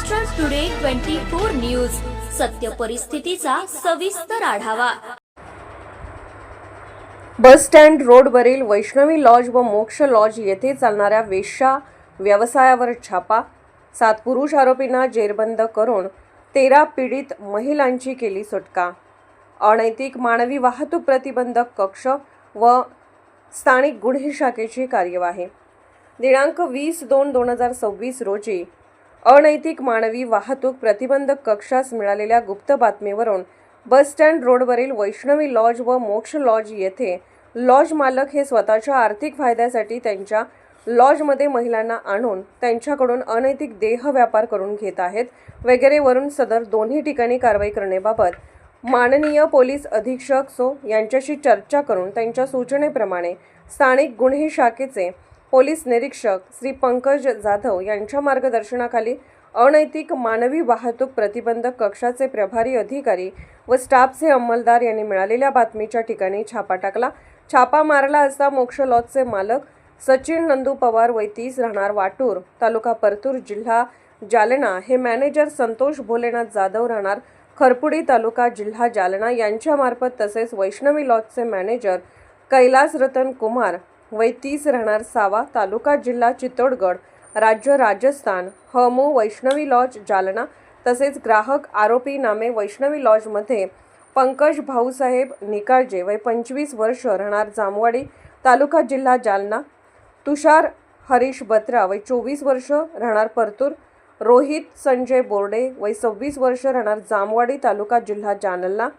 Maharashtra today 24 news, सत्य परिस्थितीचा सविस्तर आढावा। बस स्टँड रोडवरील वैष्णवी लॉज व मोक्ष लॉज येथे चालणाऱ्या वेश्या व्यवसायावर छापा। 7 पुरुष आरोपींना जेरबंद करून 13 पीडित महिलांची केली सुटका। अनैतिक मानवी वाहतूक प्रतिबंधक कक्ष व स्थानिक गुन्हे शाखेची कार्यवाही। दिनांक 20/2/2026 रोजी अनैतिक मानवी वाहतूक प्रतिबंधक कक्षास मिळालेल्या गुप्त बातमीवरून बस स्टँड रोडवरील वैष्णवी लॉज व मोक्ष लॉज येथे लॉज मालक हे स्वतःच्या आर्थिक फायद्यासाठी त्यांच्या लॉजमध्ये महिलांना आणून त्यांच्याकडून अनैतिक देह व्यापार करून घेत आहेत वगैरे वरून सदर दोन्ही ठिकाणी कारवाई करण्याबाबत माननीय पोलीस अधीक्षक सो यांच्याशी चर्चा करून त्यांच्या सूचनेप्रमाणे स्थानिक गुन्हे शाखेचे पोलीस निरीक्षक श्री पंकज जाधव यांच्या मार्गदर्शनाखाली अनैतिक मानवी वाहतूक प्रतिबंधक कक्षाचे प्रभारी अधिकारी व स्टाफचे अंमलदार यांनी मिळालेल्या बातमीच्या ठिकाणी छापा टाकला। छापा मारला असता मोक्ष लॉजचे मालक सचिन नंदू पवार वय 30 राहणार वाटूर तालुका परतूर जिल्हा जालना हे मॅनेजर संतोष भोलेनाथ जाधव राहणार खरपुडी तालुका जिल्हा जालना यांच्यामार्फत तसेच वैष्णवी लॉजचे मॅनेजर कैलास रतन कुमार वय 30 राहणार सावा तालुका जिल्हा चित्तोडगड राज्य राजस्थान हमू वैष्णवी लॉज जालना तसेच ग्राहक आरोपी नामे वैष्णवी लॉजमध्ये पंकज भाऊसाहेब निकाळजे वय 25 वर्ष राहणार जामवाडी तालुका जिल्हा जालना, तुषार हरीश बत्रा वय 24 वर्ष राहणार परतूर, रोहित संजय बोर्डे वय 26 वर्ष राहणार जामवाडी तालुका जिल्हा जालना,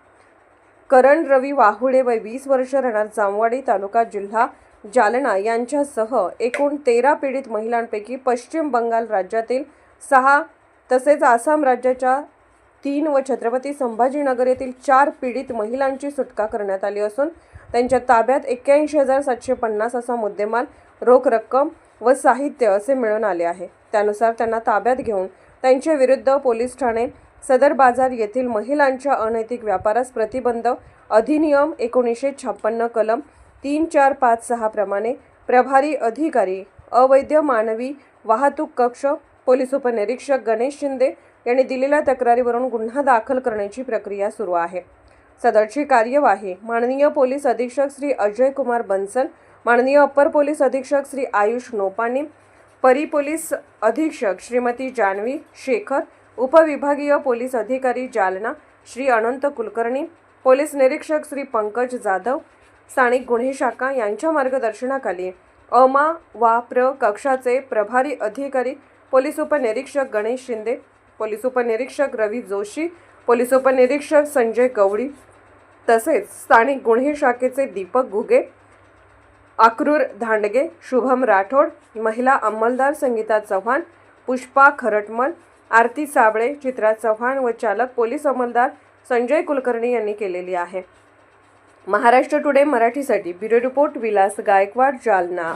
करण रवी वाहुडे वय 20 वर्ष राहणार जामवाडी तालुका जिल्हा जालना यांच्यासह एकूण 13 पीडित महिलांपैकी पश्चिम बंगाल राज्यातील 6 तसेच आसाम राज्याच्या 3 व छत्रपती संभाजीनगर येथील 4 पीडित महिलांची सुटका करण्यात आली असून त्यांच्या ताब्यात 81,750 असा मुद्देमाल, रोख रक्कम व साहित्य असे मिळून आले आहे। त्यानुसार त्यांना ताब्यात घेऊन त्यांच्या विरुद्ध पोलीस ठाणे सदर बाजार येथील महिलांच्या अनैतिक व्यापारास प्रतिबंध अधिनियम 1956 कलम 3456 प्रमाणे प्रभारी अधिकारी अवैध मानवी वाहतूक कक्ष पोलीस उपनिरीक्षक गणेश शिंदे यांनी दिलेल्या तक्रारीवरून गुन्हा दाखल करण्याची प्रक्रिया सुरू आहे। सदरची कार्यवाही माननीय पोलीस अधीक्षक श्री अजय कुमार बन्सल, माननीय अप्पर पोलीस अधीक्षक श्री आयुष नोपानी, परी पोलीस अधीक्षक श्रीमती जानवी शेखर, उपविभागीय पोलीस अधिकारी जालना श्री अनंत कुलकर्णी, पोलीस निरीक्षक श्री पंकज जाधव, स्थानिक गुन्हे शाखा यांच्या मार्गदर्शनाखाली अमा वा प्र कक्षाचे प्रभारी अधिकारी पोलीस उपनिरीक्षक गणेश शिंदे, पोलीस उपनिरीक्षक रवी जोशी, पोलीस उपनिरीक्षक संजय गवडी तसेच स्थानिक गुन्हे शाखेचे दीपक घुगे, अक्रूर धांडगे, शुभम राठोड, महिला अंमलदार संगीता चव्हाण, पुष्पा खरटमल, आरती साबळे, चित्रा चव्हाण व चालक पोलीस अंमलदार संजय कुलकर्णी यांनी केलेली आहे। महाराष्ट्र टुडे मराठीसाठी ब्युरो रिपोर्ट विलास गायकवाड, जालना।